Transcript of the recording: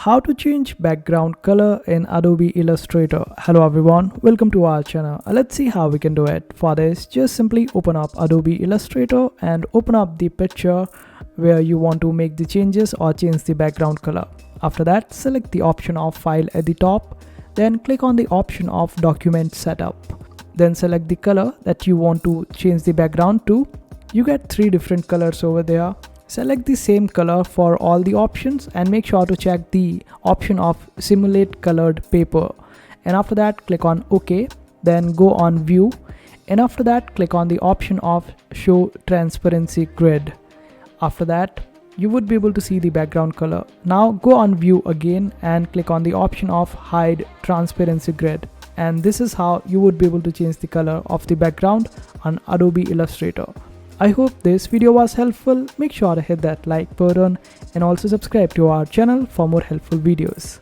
How to change background color in Adobe Illustrator. Hello everyone, welcome to our channel. Let's see how we can do it. For this, just simply open up Adobe Illustrator and open up the picture where you want to make the changes or change the background color. After that, select the option of file at the top, then click on the option of document setup. Then select the color that you want to change the background to. You get three different colors over there. Select the same color for all the options and make sure to check the option of simulate colored paper. And after that, click on OK, then go on view. And after that, click on the option of show transparency grid. After that, you would be able to see the background color. Now go on view again and click on the option of hide transparency grid. And this is how you would be able to change the color of the background on Adobe Illustrator. I hope this video was helpful. Make sure to hit that like button and also subscribe to our channel for more helpful videos.